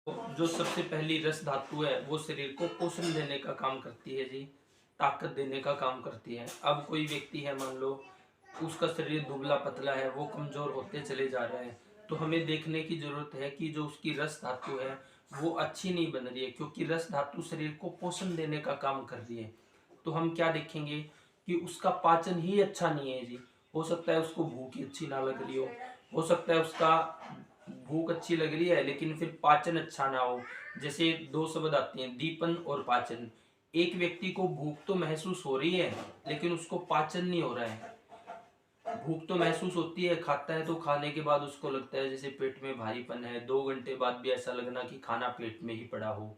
जो सबसे पहली रस धातु है वो शरीर को पोषण देने का काम करती है जी, ताकत देने का काम करती है। अब कोई व्यक्ति है, मान लो उसका शरीर दुबला पतला है, वो कमजोर होते चले जा रहे हैं, तो हमें देखने की जरूरत है कि जो उसकी रस धातु है वो अच्छी नहीं बन रही है, क्योंकि रस धातु शरीर को पोषण देने का काम कर रही है। तो हम क्या देखेंगे कि उसका पाचन ही अच्छा नहीं है जी। हो सकता है उसको भूख ही अच्छी ना लग रही हो सकता है उसका भूख अच्छी लग रही है लेकिन फिर पाचन अच्छा ना हो। जैसे दो शब्द आते हैं, दीपन और पाचन। एक व्यक्ति को भूख तो महसूस हो रही है लेकिन उसको पाचन नहीं हो रहा है। भूख तो महसूस होती है, खाता है तो खाने के बाद उसको लगता है जैसे पेट में भारीपन है, 2 घंटे बाद भी ऐसा लगना कि खाना पेट में ही पड़ा हो।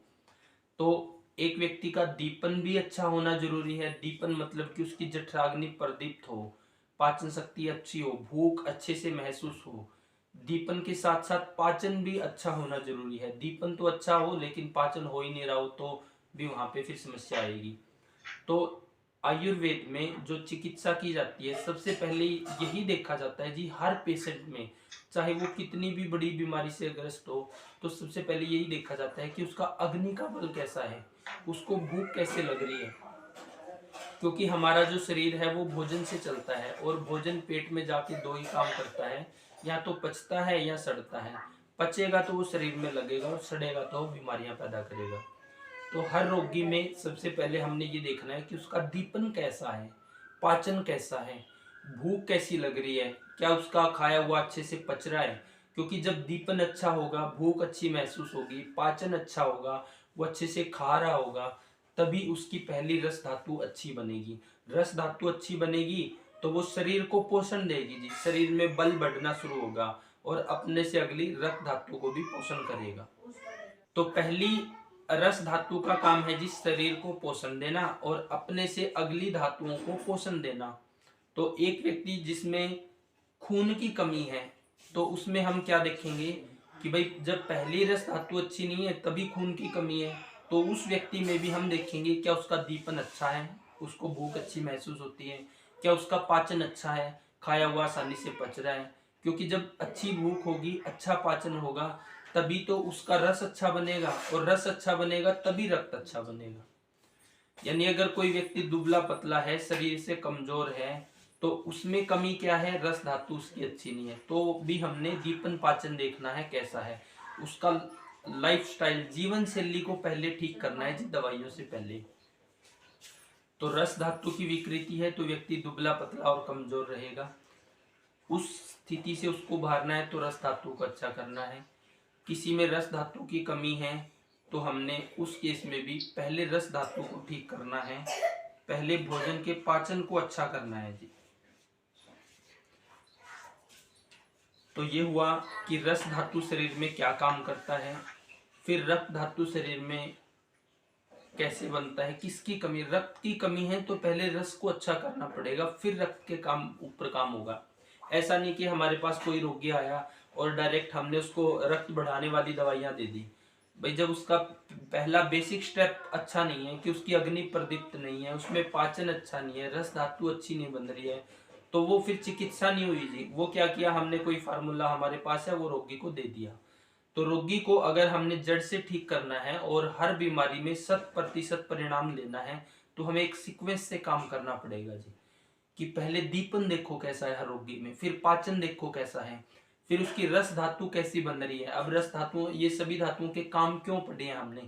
तो एक व्यक्ति का दीपन भी अच्छा होना जरूरी है। दीपन मतलब कि उसकी जठराग्नि प्रदीप्त हो, पाचन शक्ति अच्छी हो, भूख अच्छे से महसूस हो। दीपन के साथ साथ पाचन भी अच्छा होना जरूरी है। दीपन तो अच्छा हो लेकिन पाचन हो ही नहीं रहा हो तो भी वहां पे फिर समस्या आएगी। तो आयुर्वेद में जो चिकित्सा की जाती है, सबसे पहले यही देखा जाता है जी हर पेशेंट में, चाहे वो कितनी भी बड़ी बीमारी से ग्रस्त हो, तो सबसे पहले यही देखा जाता है कि उसका अग्नि का बल कैसा है, उसको भूख कैसे लग रही है। क्योंकि हमारा जो शरीर है वो भोजन से चलता है और भोजन पेट में जाके दो ही काम करता है, या तो पचता है या सड़ता है। पचेगा तो वो शरीर में लगेगा और सड़ेगा तो बीमारियां पैदा करेगा। तो हर रोगी में सबसे पहले हमने ये देखना है कि उसका दीपन कैसा है, पाचन कैसा है, भूख कैसी लग रही है, क्या उसका खाया हुआ अच्छे से पच रहा है। क्योंकि जब दीपन अच्छा होगा, भूख अच्छी महसूस होगी, पाचन अच्छा होगा, वो अच्छे से खा रहा होगा, तभी उसकी पहली रस धातु अच्छी बनेगी। रस धातु अच्छी बनेगी तो वो शरीर को पोषण देगी जी, शरीर में बल बढ़ना शुरू होगा और अपने से अगली रक्त धातु को भी पोषण करेगा। तो पहली रस धातु का काम है जिस शरीर को पोषण देना और अपने से अगली धातुओं को पोषण देना। तो एक व्यक्ति जिसमें खून की कमी है, तो उसमें हम क्या देखेंगे कि भाई जब पहली रस धातु अच्छी नहीं है तभी खून की कमी है, तो उस व्यक्ति में भी हम देखेंगे क्या उसका दीपन अच्छा है, उसको भूख अच्छी महसूस होती है, क्या उसका पाचन अच्छा है, खाया हुआ आसानी से पच रहा है। क्योंकि जब अच्छी भूख होगी, अच्छा पाचन होगा, तभी तो उसका रस अच्छा बनेगा और रस अच्छा बनेगा तभी रक्त अच्छा बनेगा। यानी अगर कोई व्यक्ति दुबला पतला है, शरीर से कमजोर है, तो उसमें कमी क्या है, रस धातु उसकी अच्छी नहीं है, तो भी हमने दीपन पाचन देखना है कैसा है। उसका लाइफस्टाइल, जीवन शैली को पहले ठीक करना है जी, दवाइयों से पहले। तो रस धातु की विकृति है तो व्यक्ति दुबला पतला और कमजोर रहेगा। उस स्थिति से उसको उभारना है तो रस धातु को अच्छा करना है। किसी में रस धातु की कमी है तो हमने उस केस में भी पहले रस धातु को ठीक करना है, पहले भोजन के पाचन को अच्छा करना है जी। तो ये हुआ कि रस धातु शरीर में क्या काम करता है। फिर रक्त धातु शरीर में कैसे बनता है, किसकी कमी, रक्त की कमी है तो पहले रस को अच्छा करना पड़ेगा, फिर रक्त के काम ऊपर काम होगा। ऐसा नहीं कि हमारे पास कोई रोगी आया और डायरेक्ट हमने उसको रक्त बढ़ाने वाली दवाइयां दे दी। भाई जब उसका पहला बेसिक स्टेप अच्छा नहीं है, कि उसकी अग्नि प्रदीप्त नहीं है, उसमें पाचन अच्छा नहीं है, रस धातु अच्छी नहीं बन रही है, तो वो फिर चिकित्सा नहीं हुई जी। वो क्या किया हमने, कोई फार्मूला हमारे पास है वो रोगी को दे दिया। तो रोगी को अगर हमने जड़ से ठीक करना है और हर बीमारी में 100% परिणाम लेना है, तो हमें एक सीक्वेंस से काम करना पड़ेगा जी। कि पहले दीपन देखो कैसा है हर रोगी में, फिर पाचन देखो कैसा है, फिर उसकी रस धातु कैसी बन रही है। अब रस धातु, ये सभी धातुओं के काम क्यों पढ़े हैं हमने,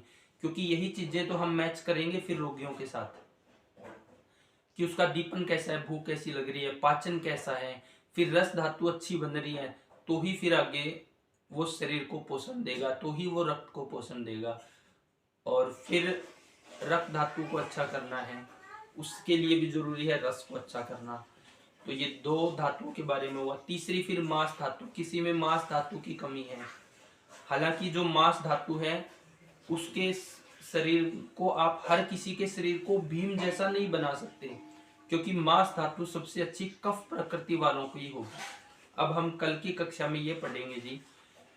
क्योंकि यही चीजें तो हम मैच करेंगे फिर रोगियों के साथ, कि उसका दीपन कैसा है, भूख कैसी लग रही है, पाचन कैसा है, फिर रस धातु अच्छी बन रही है, तो ही फिर आगे वो शरीर को पोषण देगा, तो ही वो रक्त को पोषण देगा। और फिर रक्त धातु को अच्छा करना है, उसके लिए भी जरूरी है रस को अच्छा करना। तो ये दो धातुओं के बारे में हुआ। तीसरी फिर मांस धातु, किसी में मांस धातु की कमी है। हालांकि जो मांस धातु है उसके शरीर को आप हर किसी के शरीर को भीम जैसा नहीं बना सकते, क्योंकि मांस धातु सबसे अच्छी कफ प्रकृति वालों को ही होगी। अब हम कल की कक्षा में ये पढ़ेंगे जी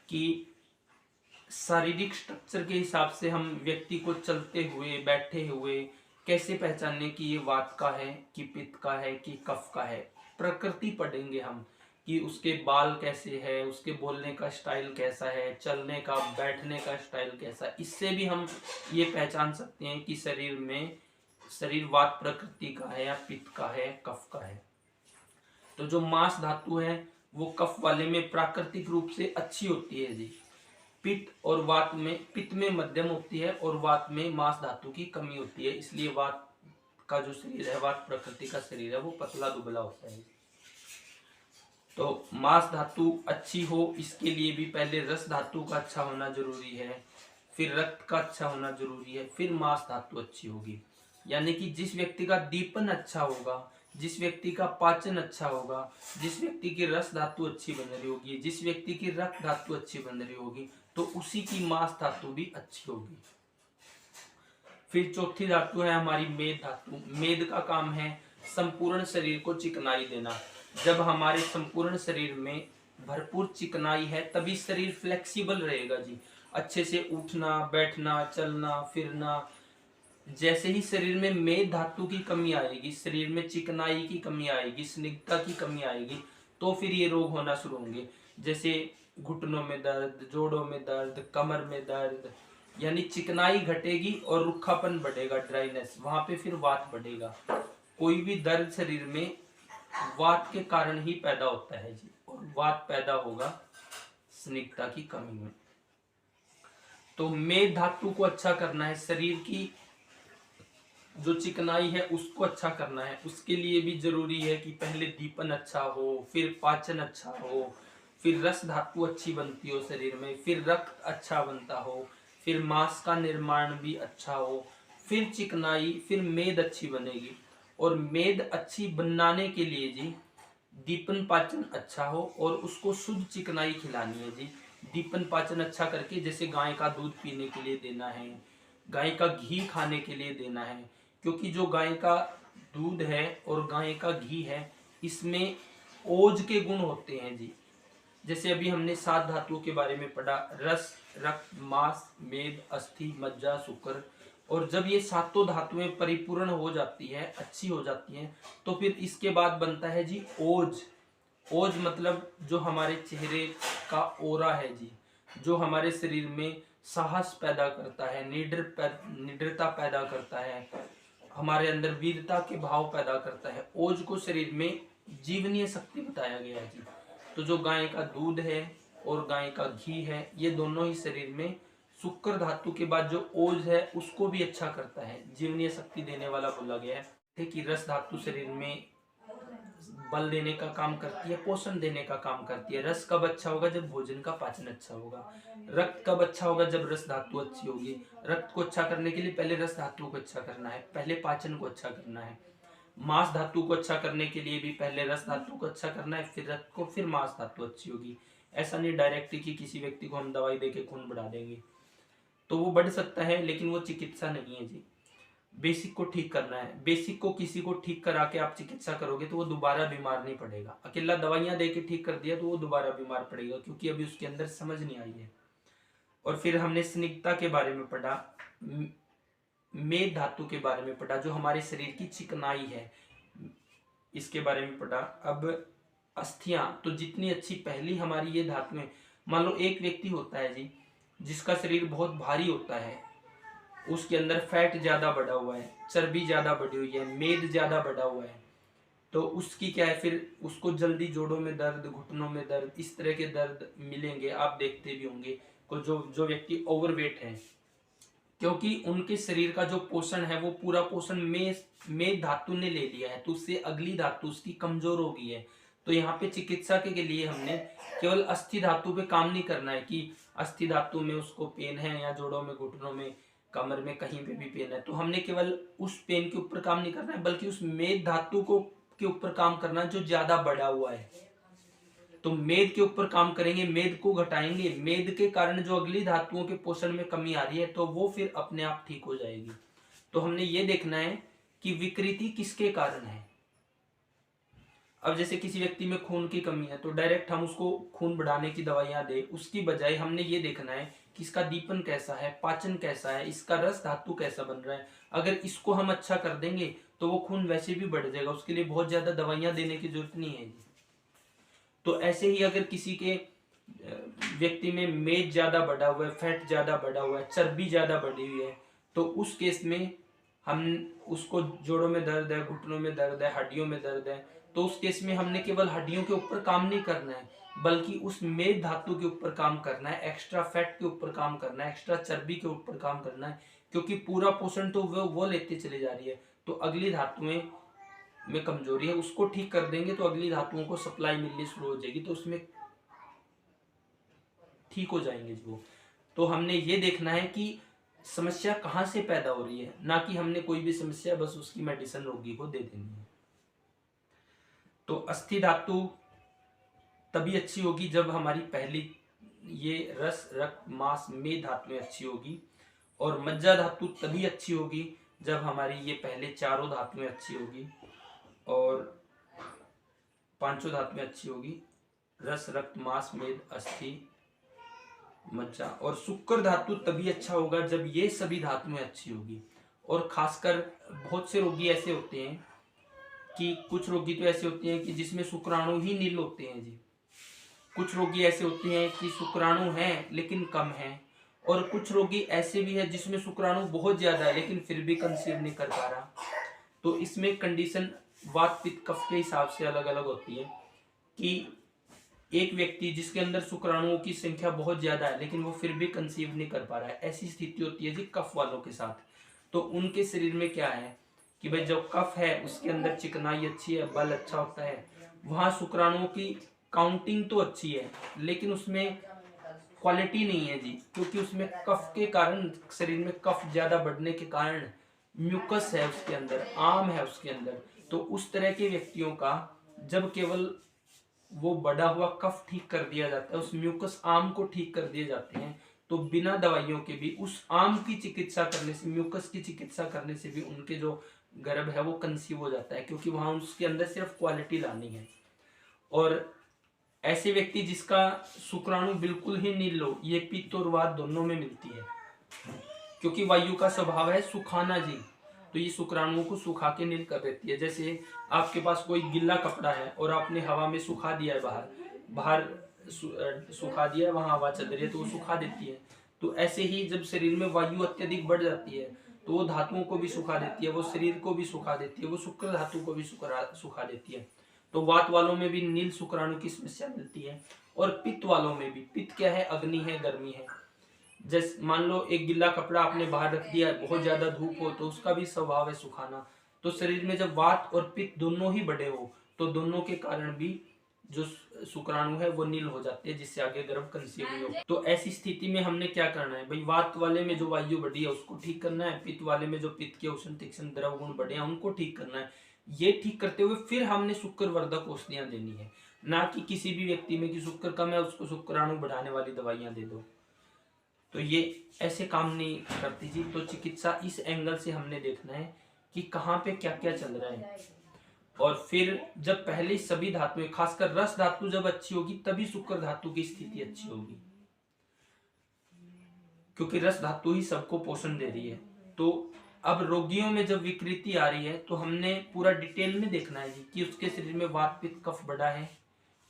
कि शारीरिक स्ट्रक्चर के हिसाब से हम व्यक्ति को चलते हुए, बैठे हुए कैसे पहचानने कि ये वात का है, कि पित्त का है, कि कफ का है। प्रकृति पढ़ेंगे हम कि उसके बाल कैसे है, उसके बोलने का स्टाइल कैसा है, चलने का बैठने का स्टाइल कैसा है। इससे भी हम ये पहचान सकते हैं कि शरीर वात प्रकृति का है या पित्त का है, कफ का है। तो जो मांस धातु है वो कफ वाले में प्राकृतिक रूप से अच्छी होती है जी। पित्त में मध्यम होती है और वात में मांस धातु की कमी होती है, इसलिए वात का जो शरीर है, वात प्रकृति का शरीर है, वो पतला दुबला होता है। तो मांस धातु अच्छी हो इसके लिए भी पहले रस धातु का अच्छा होना जरूरी है, फिर रक्त का अच्छा होना जरूरी है, फिर मांस धातु अच्छी होगी। यानी कि जिस व्यक्ति का दीपन अच्छा होगा, जिस व्यक्ति का पाचन अच्छा होगा, जिस व्यक्ति की रस धातु अच्छी बन रही होगी, जिस व्यक्ति की रक्त धातु अच्छी बन रही होगी, तो उसी की मांस धातु भी अच्छी होगी। फिर चौथी धातु है हमारी मेद धातु। मेद का काम है संपूर्ण शरीर को चिकनाई देना। जब हमारे संपूर्ण शरीर में भरपूर चिकनाई है तभी शरीर फ्लेक्सिबल रहेगा जी। अच्छे से उठना, बैठना, चलना, फिरना। जैसे ही शरीर में मेद धातु की कमी आएगी, शरीर में चिकनाई की कमी आएगी, स्निग्धता की कमी आएगी, तो फिर ये रोग होना शुरू होंगे। जैसे घुटनों में दर्द, जोड़ों में दर्द, कमर में दर्द, यानी चिकनाई घटेगी और रुखापन बढ़ेगा, ड्राइनेस, वहां पे फिर वात बढ़ेगा। कोई भी दर्द शरीर में वात के कारण ही पैदा होता है जी, और वात पैदा होगा स्निग्धता की कमी में। तो मेद धातु को अच्छा करना है, शरीर की जो चिकनाई है उसको अच्छा करना है। उसके लिए भी जरूरी है कि पहले दीपन अच्छा हो, फिर पाचन अच्छा हो, फिर रस धातु अच्छी बनती हो शरीर में, फिर रक्त अच्छा बनता हो, फिर मांस का निर्माण भी अच्छा हो, फिर चिकनाई, फिर मेद अच्छी बनेगी। और मेद अच्छी बनाने के लिए जी दीपन पाचन अच्छा हो और उसको शुद्ध चिकनाई खिलानी है जी। दीपन पाचन अच्छा करके, जैसे गाय का दूध पीने के लिए देना है, गाय का घी खाने के लिए देना है, क्योंकि जो गाय का दूध है और गाय का घी है इसमें ओज के गुण होते हैं जी। जैसे अभी हमने 7 धातुओं के बारे में पढ़ा, रस, रक्त, मांस, मेद, अस्थि, मज्जा, शुक्र। और जब ये सातों धातुएं परिपूर्ण हो जाती है, अच्छी हो जाती हैं, तो फिर इसके बाद बनता है जी ओज। ओज मतलब जो हमारे चेहरे का ओरा है जी, जो हमारे शरीर में साहस पैदा करता है, निडरता पैदा करता है, हमारे अंदर वीरता के भाव पैदा करता है। ओज को शरीर में जीवनीय शक्ति बताया गया है जी। तो जो गाय का दूध है और गाय का घी है, ये दोनों ही शरीर में शुक्र धातु के बाद जो ओज है उसको भी अच्छा करता है, जीवनीय शक्ति देने वाला बोला गया है। कि रस धातु शरीर में बल देने का काम करती है, पोषण देने का काम करती है। रस कब अच्छा होगा? जब भोजन का पाचन अच्छा होगा। रक्त कब अच्छा होगा? जब रस धातु अच्छी होगी। रक्त को अच्छा करने के लिए पहले रस धातु को अच्छा करना है, पहले पाचन को अच्छा करना है। मांस धातु को अच्छा करने के लिए भी पहले रस धातु को अच्छा करना है, फिर रक्त को, फिर मांस धातु अच्छी होगी। ऐसा नहीं डायरेक्ट कि किसी व्यक्ति को हम दवाई देके खून बढ़ा देंगे, तो वो बढ़ सकता है लेकिन वो चिकित्सा नहीं है जी। बेसिक को ठीक करना है। बेसिक को किसी को ठीक करा के आप चिकित्सा करोगे तो वो दोबारा बीमार नहीं पड़ेगा। अकेला दवाइयां दे के ठीक कर दिया तो वो दोबारा बीमार पड़ेगा, क्योंकि अभी उसके अंदर समझ नहीं आई है। और फिर हमने स्निग्धता के बारे में पढ़ा, मेद धातु के बारे में पढ़ा, जो हमारे शरीर की चिकनाई है, इसके बारे में पढ़ा। अब अस्थियां, तो जितनी अच्छी पहली हमारी ये धातुएं, मान लो एक व्यक्ति होता है जी जिसका शरीर बहुत भारी होता है, उसके अंदर फैट ज्यादा बढ़ा हुआ है, चर्बी ज्यादा बढ़ी हुई है, मेद ज्यादा बढ़ा हुआ है, तो उसकी क्या है, फिर उसको जल्दी जोड़ों में दर्द, घुटनों में दर्द, इस तरह के दर्द मिलेंगे। आप देखते भी होंगे को जो व्यक्ति ओवरवेट है, क्योंकि उनके शरीर का जो पोषण है वो पूरा पोषण मेद धातु ने ले लिया है, तो उससे अगली धातु उसकी कमजोर हो गई है। तो यहाँ पे चिकित्सा के लिए हमने केवल अस्थि धातु पे काम नहीं करना है कि अस्थि धातु में उसको पेन है या जोड़ों में, घुटनों में, कमर में, कहीं पे भी पेन है, तो हमने केवल उस पेन के ऊपर काम नहीं करना है, बल्कि उस मेद धातु को के ऊपर काम करना है जो ज्यादा बढ़ा हुआ है। तो मेद के ऊपर काम करेंगे, मेद को घटाएंगे, मेद के कारण जो अगली धातुओं के पोषण में कमी आ रही है तो वो फिर अपने आप ठीक हो जाएगी। तो हमने ये देखना है कि विकृति किसके कारण है। अब जैसे किसी व्यक्ति में खून की कमी है तो डायरेक्ट हम उसको खून बढ़ाने की दवाइयां दे, उसकी बजाय हमने ये देखना है कि इसका दीपन कैसा है, पाचन कैसा है, इसका रस धातु कैसा बन रहा है। अगर इसको हम अच्छा कर देंगे तो वो खून वैसे भी बढ़ जाएगा, उसके लिए बहुत ज्यादा दवाइयां देने की जरूरत नहीं है। तो ऐसे ही अगर किसी के व्यक्ति में मेद ज्यादा बढ़ा हुआ है, फैट ज्यादा बढ़ा हुआ है, चर्बी ज्यादा बढ़ी हुई है, तो उस केस में हम उसको जोड़ों में दर्द है, घुटनों में दर्द है, हड्डियों में दर्द है, तो उस केस में हमने केवल हड्डियों के ऊपर काम नहीं करना है, बल्कि उस मेद धातु के ऊपर काम करना है, एक्स्ट्रा फैट के ऊपर काम करना है, एक्स्ट्रा चर्बी के ऊपर काम करना है, क्योंकि पूरा पोषण तो वो लेते चली जा रही है। तो अगली धातुएं में कमजोरी है, उसको ठीक कर देंगे तो अगली धातुओं को सप्लाई मिलनी शुरू हो जाएगी, तो उसमें ठीक हो जाएंगे वो। तो हमने ये देखना है कि समस्या कहाँ से पैदा हो रही है, ना कि हमने कोई भी समस्या बस उसकी मेडिसिन रोगी को दे देनी है। तो अस्थि धातु तभी अच्छी होगी जब हमारी पहली ये रस, रक्त, मांस, मेद धातुएं अच्छी होगी, और मज्जा धातु तभी अच्छी होगी जब हमारी ये पहले चारों धातुएं अच्छी होगी और पांचों धातुएं अच्छी होगी, रस, रक्त, मांस, मेद, अस्थि, मज्जा। और शुक्र धातु तभी अच्छा होगा जब ये सभी धातुएं अच्छी होगी। और खासकर बहुत से रोगी ऐसे होते हैं कि कुछ रोगी तो ऐसे होते हैं कि जिसमें शुक्राणु ही नील होते हैं जी, कुछ रोगी ऐसे होते हैं कि शुक्राणु हैं लेकिन कम हैं, और कुछ रोगी ऐसे भी हैं जिसमें शुक्राणु बहुत ज्यादा है लेकिन फिर भी कंसीव नहीं कर पा रहा। तो इसमें कंडीशन वात, पित्त, कफ के हिसाब से अलग अलग होती है कि एक व्यक्ति जिसके अंदर शुक्राणुओं की संख्या बहुत ज्यादा है लेकिन वो फिर भी कंसीव नहीं कर पा रहा है, ऐसी स्थिति होती है जी कफ वालों के साथ। तो उनके शरीर में क्या है कि भाई जो कफ है उसके अंदर चिकनाई अच्छी है, बल अच्छा होता है, वहां शुक्राणुओं की काउंटिंग तो अच्छी है लेकिन उसमें क्वालिटी नहीं है जी, क्योंकि उसमें कफ के कारण, शरीर में कफ ज्यादा बढ़ने के कारण म्यूकस है उसके अंदर, आम है उसके अंदर। तो उस तरह के व्यक्तियों का जब केवल वो बढ़ा हुआ कफ ठीक कर दिया जाता है, उस म्यूकस आम को ठीक कर दिए जाते हैं, तो बिना दवाइयों के भी उस आम की चिकित्सा करने से, म्यूकस की चिकित्सा करने से भी उनके जो गर्भ है वो कंसीव हो जाता है, क्योंकि वहां उसके अंदर सिर्फ क्वालिटी लानी है। और ऐसे व्यक्ति जिसका शुक्राणु बिल्कुल ही नील हो, ये पित्त और वात दोनों में मिलती है, क्योंकि वायु का स्वभाव है सुखाना जी, तो ये शुक्राणुओं को सुखा के नील कर देती है। जैसे आपके पास कोई गिल्ला कपड़ा है और आपने हवा में सुखा दिया है, बाहर बाहर सुखा दिया है, वहां हवा चल रही है तो वो सुखा देती है। तो ऐसे ही जब शरीर में वायु अत्यधिक बढ़ जाती है तो वो धातुओं को भी सुखा देती है, वो शरीर को भी सुखा देती है, वो शुक्र धातु को भी सुखा देती है। तो वात वालों में भी नील शुक्राणु की समस्या मिलती है, और पित्त वालों में भी। पित्त क्या है? अग्नि है, गर्मी है। जैसे मान लो एक गिल्ला कपड़ा आपने बाहर रख दिया, बहुत ज्यादा धूप हो तो उसका भी स्वभाव है सुखाना। तो शरीर में जब वात और पित्त दोनों ही बढ़े हो तो दोनों के कारण भी जो शुक्राणु है वो नील हो जाते हैं, जिससे आगे गर्भ कंसीव नहीं हो। तो ऐसी स्थिति में हमने क्या करना है भाई? वात वाले में जो वायु बढ़ी है उसको ठीक करना है, पित्त वाले में जो पित्त के उष्ण तीक्ष्ण द्रव गुण बढ़े हैं उनको ठीक करना है। ये ठीक करते हुए फिर हमने शुक्र वर्धक औषधियां देनी है, ना कि किसी भी व्यक्ति में कि शुक्र कम है उसको शुक्राणु बढ़ाने वाली दवाइयां दे दो। तो ये ऐसे काम नहीं करती जी। तो चिकित्सा इस एंगल से हमने देखना है कि कहाँ पे क्या क्या चल रहा है। और फिर जब पहले सभी धातुएं, खासकर रस धातु जब अच्छी होगी तभी शुक्र धातु की स्थिति अच्छी होगी, क्योंकि रस धातु ही सबको पोषण दे रही है। तो अब रोगियों में जब विकृति आ रही है तो हमने पूरा डिटेल में देखना है जी कि उसके शरीर में वात, पित्त, कफ बढ़ा है,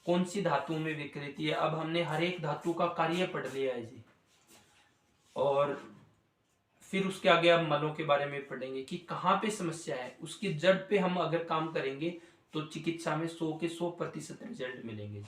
कौन सी धातुओं में विकृति है। अब हमने हर एक धातु का कार्य पढ़ लिया है जी, और फिर उसके आगे अब मलों के बारे में पढ़ेंगे कि कहाँ पे समस्या है, उसकी जड़ पे हम अगर काम करेंगे तो चिकित्सा में 100 के 100% रिजल्ट मिलेंगे जी।